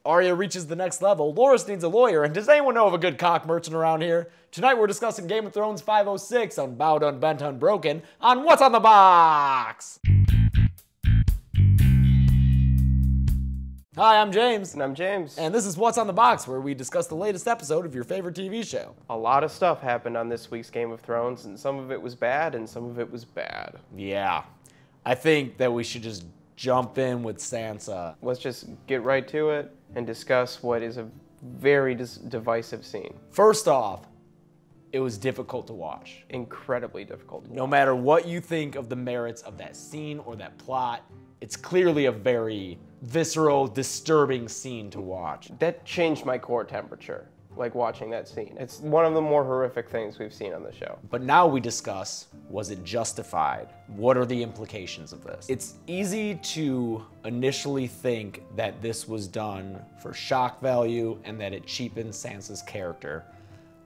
Arya reaches the next level, Loras needs a lawyer, and does anyone know of a good cock merchant around here? Tonight we're discussing Game of Thrones 506, Unbowed, Unbent, Unbroken, on What's on the Box! Hi, I'm James. And I'm James. And this is What's on the Box, where we discuss the latest episode of your favorite TV show. A lot of stuff happened on this week's Game of Thrones, and some of it was bad, and some of it was bad. Yeah. I think that we should just jump in with Sansa. Let's just get right to it and discuss what is a very divisive scene. First off, it was difficult to watch. Incredibly difficult to watch. No matter what you think of the merits of that scene or that plot, it's clearly a very visceral, disturbing scene to watch. That changed my core temperature, like watching that scene. It's one of the more horrific things we've seen on the show. But now we discuss, was it justified? What are the implications of this? It's easy to initially think that this was done for shock value and that it cheapens Sansa's character.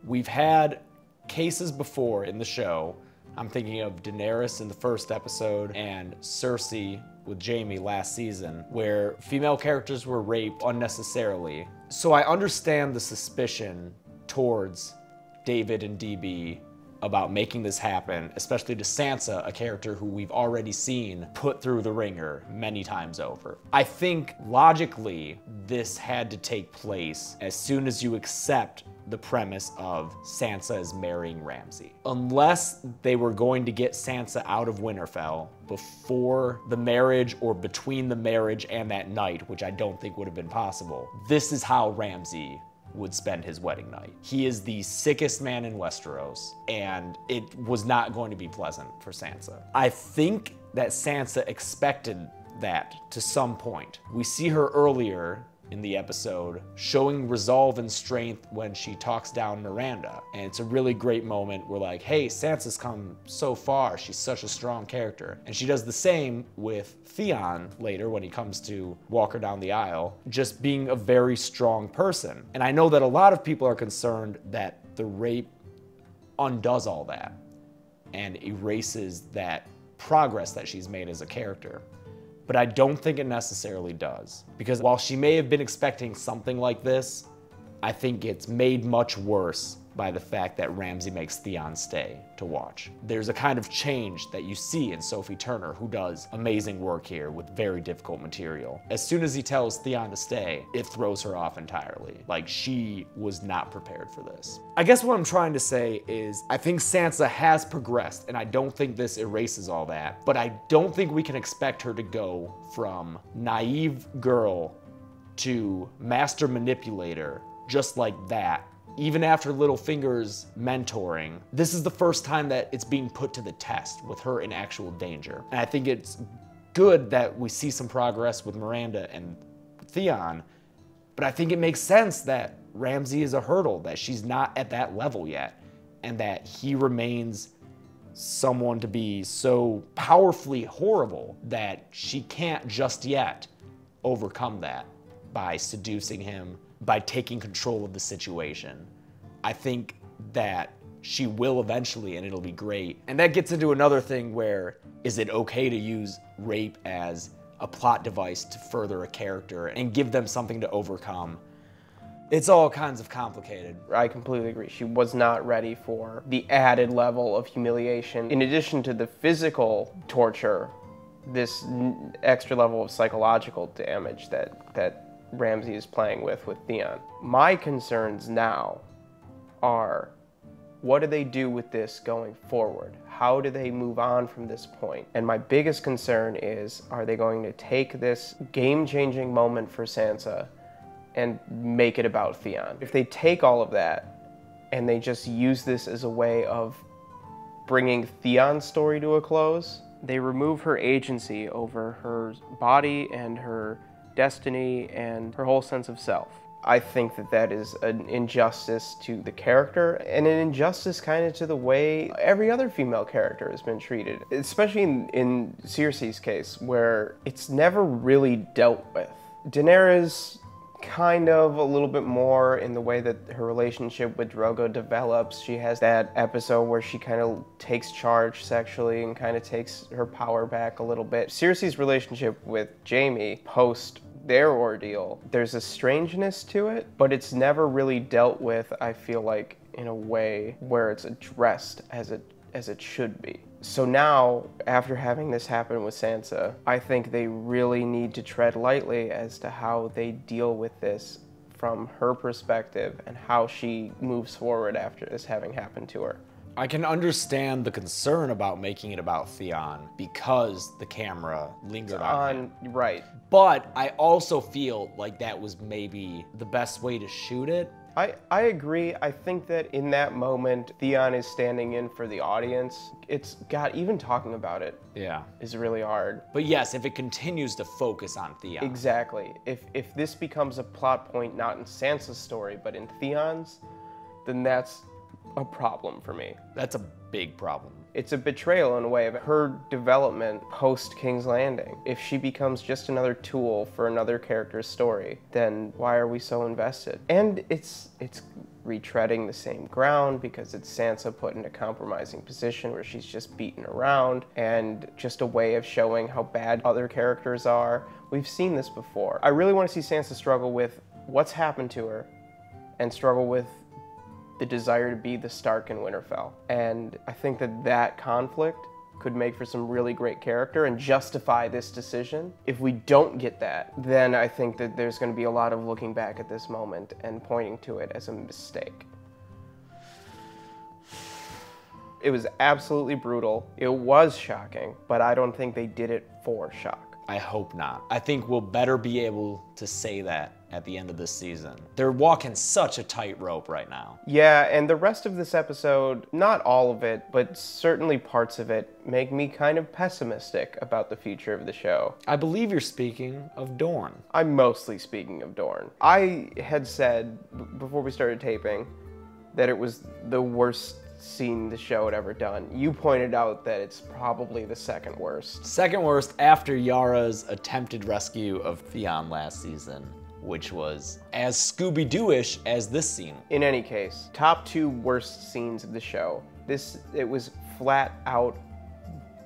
We've had cases before in the show. I'm thinking of Daenerys in the first episode and Cersei with Jaime last season, where female characters were raped unnecessarily. So I understand the suspicion towards David and DB about making this happen, especially to Sansa, a character who we've already seen put through the ringer many times over. I think logically this had to take place as soon as you accept the premise of Sansa is marrying Ramsay. Unless they were going to get Sansa out of Winterfell before the marriage or between the marriage and that night, which I don't think would have been possible, this is how Ramsay would spend his wedding night. He is the sickest man in Westeros, and it was not going to be pleasant for Sansa. I think that Sansa expected that to some point. We see her earlier in the episode showing resolve and strength when she talks down Miranda. And it's a really great moment. We're like, hey, Sansa's come so far. She's such a strong character. And she does the same with Theon later when he comes to walk her down the aisle, just being a very strong person. And I know that a lot of people are concerned that the rape undoes all that and erases that progress that she's made as a character. But I don't think it necessarily does. Because while she may have been expecting something like this, I think it's made much worse by the fact that Ramsay makes Theon stay to watch. There's a kind of change that you see in Sophie Turner, who does amazing work here with very difficult material. As soon as he tells Theon to stay, it throws her off entirely. Like, she was not prepared for this. I guess what I'm trying to say is, I think Sansa has progressed, and I don't think this erases all that, but I don't think we can expect her to go from naive girl to master manipulator just like that. Even after Littlefinger's mentoring, this is the first time that it's being put to the test with her in actual danger. And I think it's good that we see some progress with Miranda and Theon, but I think it makes sense that Ramsay is a hurdle, that she's not at that level yet, and that he remains someone to be so powerfully horrible that she can't just yet overcome that by seducing him, by taking control of the situation. I think that she will eventually, and it'll be great. And that gets into another thing where, is it okay to use rape as a plot device to further a character and give them something to overcome? It's all kinds of complicated. I completely agree. She was not ready for the added level of humiliation. In addition to the physical torture, this extra level of psychological damage that Ramsay is playing with Theon. My concerns now are, what do they do with this going forward? How do they move on from this point? And my biggest concern is, are they going to take this game-changing moment for Sansa and make it about Theon? If they take all of that and they just use this as a way of bringing Theon's story to a close, they remove her agency over her body and her destiny and her whole sense of self. I think that that is an injustice to the character and an injustice kind of to the way every other female character has been treated, especially in Cersei's case, where it's never really dealt with. Daenerys kind of a little bit more in the way that her relationship with Drogo develops. She has that episode where she kind of takes charge sexually and kind of takes her power back a little bit. Cersei's relationship with Jaime post their ordeal. There's a strangeness to it, but it's never really dealt with, I feel like, in a way where it's addressed as it should be. So now, after having this happen with Sansa, I think they really need to tread lightly as to how they deal with this from her perspective and how she moves forward after this having happened to her. I can understand the concern about making it about Theon because the camera lingered on him. Right. But I also feel like that was maybe the best way to shoot it. I agree. I think that in that moment, Theon is standing in for the audience. Even talking about it is really hard. But yes, if it continues to focus on Theon. Exactly. If this becomes a plot point not in Sansa's story, but in Theon's, then that's a problem for me. That's a big problem. It's a betrayal in a way of her development post King's Landing. If she becomes just another tool for another character's story, then why are we so invested? And it's retreading the same ground because it's Sansa put in a compromising position where she's just beaten around, and just a way of showing how bad other characters are. We've seen this before. I really want to see Sansa struggle with what's happened to her and struggle with the desire to be the Stark in Winterfell. And I think that conflict could make for some really great character and justify this decision. If we don't get that, then I think that there's going to be a lot of looking back at this moment and pointing to it as a mistake. It was absolutely brutal. It was shocking, but I don't think they did it for shock. I hope not. I think we'll better be able to say that at the end of this season. They're walking such a tightrope right now. Yeah, and the rest of this episode, not all of it, but certainly parts of it, make me kind of pessimistic about the future of the show. I believe you're speaking of Dorne. I'm mostly speaking of Dorne. I had said, before we started taping, that it was the worst scene the show had ever done. You pointed out that it's probably the second worst. Second worst after Yara's attempted rescue of Theon last season, which was as Scooby-Doo-ish as this scene. In any case, top 2 worst scenes of the show. It was flat out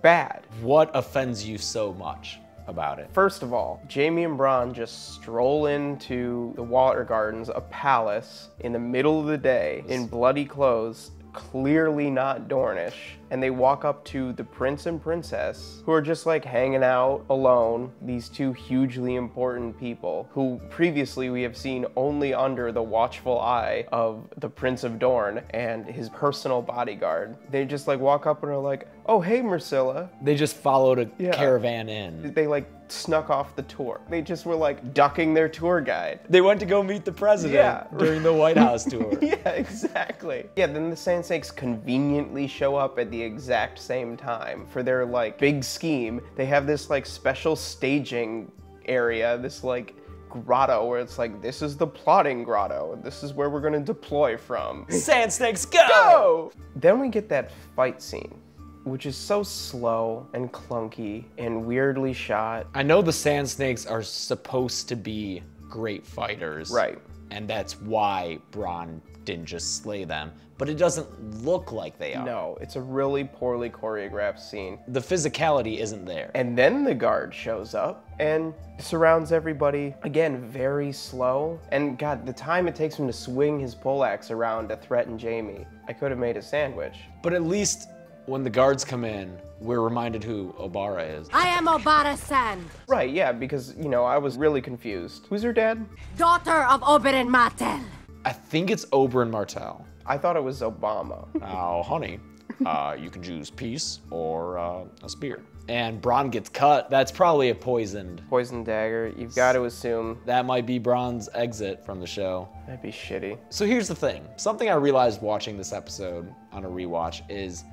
bad. What offends you so much about it? First of all, Jaime and Bronn just stroll into the Water Gardens, a palace, in the middle of the day, in bloody clothes, clearly not Dornish, and they walk up to the prince and princess, who are just like hanging out alone, these two hugely important people who previously we have seen only under the watchful eye of the Prince of Dorne and his personal bodyguard. They just like walk up and are like, oh hey Myrcella. They just followed a caravan in. They like snuck off the tour. They just were like ducking their tour guide. They went to go meet the president during the White House tour. Yeah, exactly. Yeah, then the Sand Snakes conveniently show up at the exact same time for their like big scheme. They have this like special staging area, this like grotto where it's like, this is the plotting grotto and this is where we're gonna deploy from. Sand Snakes, go! Go! Then we get that fight scene, which is so slow and clunky and weirdly shot. I know the Sand Snakes are supposed to be great fighters. Right. And that's why Bronn didn't just slay them, but it doesn't look like they are. No, it's a really poorly choreographed scene. The physicality isn't there. And then the guard shows up and surrounds everybody. Again, very slow. And God, the time it takes him to swing his poleaxe around to threaten Jaime, I could have made a sandwich. But at least when the guards come in, we're reminded who Obara is. I am Obara Sand. Right, yeah, because, you know, I was really confused. Who's her dad? Daughter of Oberyn Martell. I think it's Oberyn Martell. I thought it was Obama. Now, honey, you can choose peace or a spear. And Bronn gets cut. That's probably a poisoned. Poison dagger, you've got to assume. That might be Bronn's exit from the show. That'd be shitty. So here's the thing. Something I realized watching this episode on a rewatch is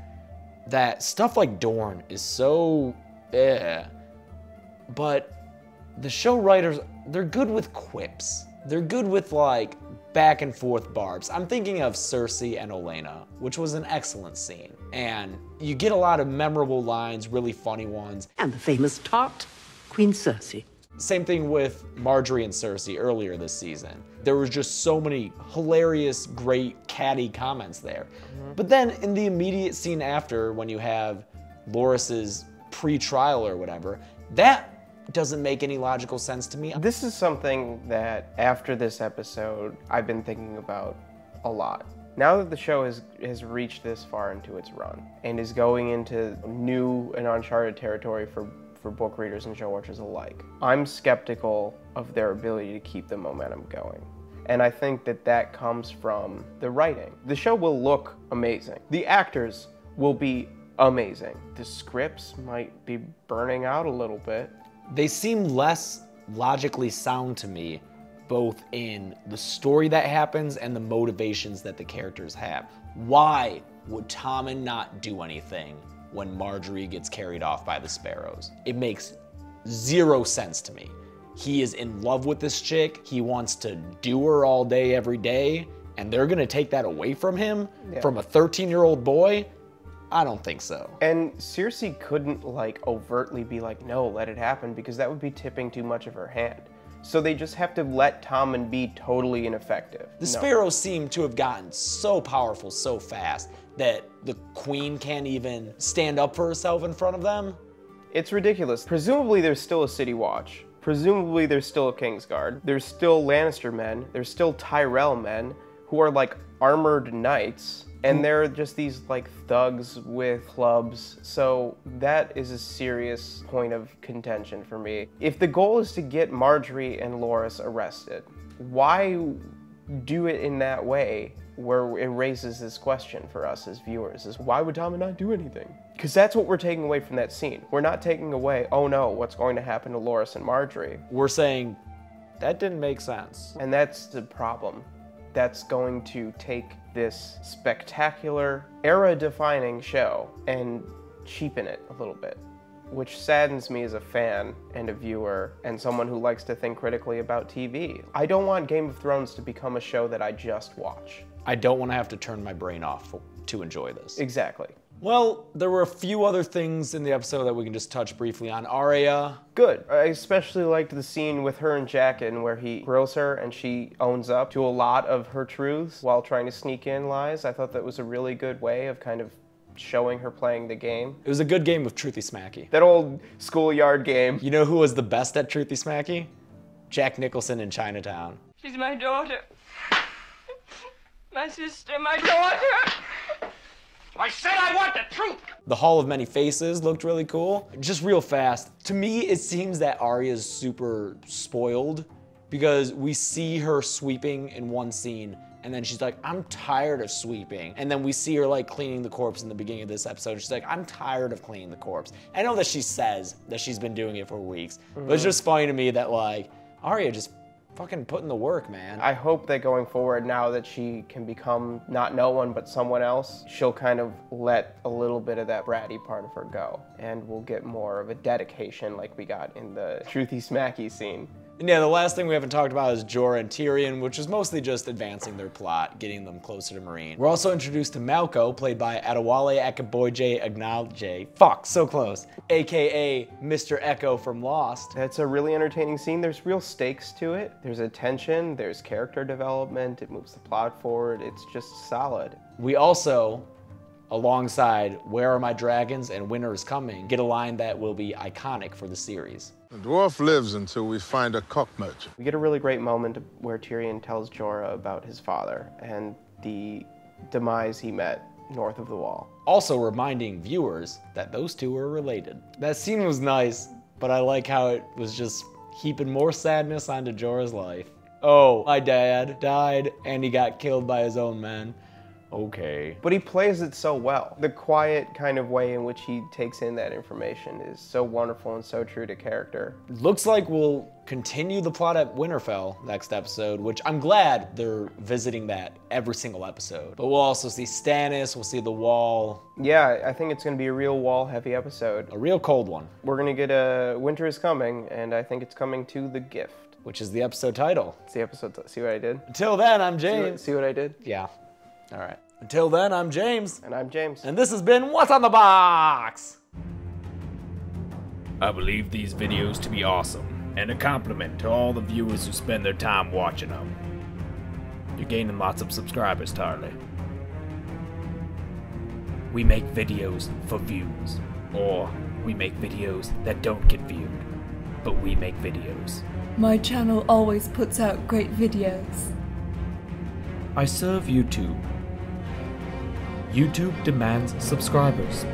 that stuff like Dorne is so but the show writers, they're good with quips. They're good with like back and forth barbs. I'm thinking of Cersei and Olenna, which was an excellent scene. And you get a lot of memorable lines, really funny ones. And the famous tart, Queen Cersei. Same thing with Marjorie and Cersei earlier this season. There was just so many hilarious, great, catty comments there. But then in the immediate scene after, when you have Loras's pre-trial or whatever, that doesn't make any logical sense to me. This is something that after this episode, I've been thinking about a lot. Now that the show has reached this far into its run and is going into new and uncharted territory for book readers and show watchers alike, I'm skeptical of their ability to keep the momentum going. And I think that comes from the writing. The show will look amazing. The actors will be amazing. The scripts might be burning out a little bit. They seem less logically sound to me, both in the story that happens and the motivations that the characters have. Why would Tommen not do anything when Margaery gets carried off by the sparrows? It makes zero sense to me. He is in love with this chick. He wants to do her all day, every day, and they're gonna take that away from him, from a 13-year-old boy? I don't think so. And Cersei couldn't like overtly be like, no, let it happen, because that would be tipping too much of her hand. So they just have to let Tommen be totally ineffective. The sparrows seem to have gotten so powerful so fast that the queen can't even stand up for herself in front of them. It's ridiculous. Presumably there's still a city watch. Presumably there's still a Kingsguard. There's still Lannister men. There's still Tyrell men who are like armored knights. And they're just these like thugs with clubs. So that is a serious point of contention for me. If the goal is to get Margaery and Loras arrested, why do it in that way where it raises this question for us as viewers, is why would Tommen not do anything? Because that's what we're taking away from that scene. We're not taking away, oh no, what's going to happen to Loras and Margaery. We're saying, that didn't make sense. And that's the problem. That's going to take this spectacular, era-defining show and cheapen it a little bit, which saddens me as a fan and a viewer and someone who likes to think critically about TV. I don't want Game of Thrones to become a show that I just watch. I don't want to have to turn my brain off to enjoy this. Exactly. Well, there were a few other things in the episode that we can just touch briefly on. Arya. Good. I especially liked the scene with her and Jaqen where he grills her and she owns up to a lot of her truths while trying to sneak in lies. I thought that was a really good way of kind of showing her playing the game. It was a good game of Truthy Smacky. That old schoolyard game. You know who was the best at Truthy Smacky? Jack Nicholson in Chinatown. She's my daughter. My sister, my daughter. I said I want the truth! The Hall of Many Faces looked really cool. Just real fast, to me it seems that Arya's super spoiled because we see her sweeping in one scene and then she's like, I'm tired of sweeping. And then we see her like cleaning the corpse in the beginning of this episode. She's like, I'm tired of cleaning the corpse. I know that she says that she's been doing it for weeks, but it's just funny to me that like, Arya just fucking put in the work, man. I hope that going forward, now that she can become not no one but someone else, she'll kind of let a little bit of that bratty part of her go, and we'll get more of a dedication like we got in the Truthy Smacky scene. And yeah, the last thing we haven't talked about is Jorah and Tyrion, which is mostly just advancing their plot, getting them closer to Meereen. We're also introduced to Malco, played by Adewale Akeboje Agnaje. Fuck, so close. AKA Mr. Echo from Lost. It's a really entertaining scene. There's real stakes to it. There's a tension, there's character development, it moves the plot forward. It's just solid. We also, alongside Where Are My Dragons and Winter is Coming, get a line that will be iconic for the series. The dwarf lives until we find a cock merchant. We get a really great moment where Tyrion tells Jorah about his father and the demise he met north of the Wall. Also reminding viewers that those two are related. That scene was nice, but I like how it was just heaping more sadness onto Jorah's life. Oh, my dad died and he got killed by his own men. Okay. But he plays it so well. The quiet kind of way in which he takes in that information is so wonderful and so true to character. Looks like we'll continue the plot at Winterfell next episode, which I'm glad they're visiting that every single episode. But we'll also see Stannis, we'll see the Wall. Yeah, I think it's gonna be a real Wall-heavy episode. A real cold one. We're gonna get a Winter is Coming, and I think it's coming to The Gift. Which is the episode title. It's the episode, see what I did? Until then, I'm James. See what I did? Yeah. All right. Until then, I'm James. And I'm James. And this has been What's on the Box? I believe these videos to be awesome, and a compliment to all the viewers who spend their time watching them. You're gaining lots of subscribers, Tarly. We make videos for views, or we make videos that don't get viewed. but we make videos. My channel always puts out great videos. I serve YouTube. YouTube demands subscribers.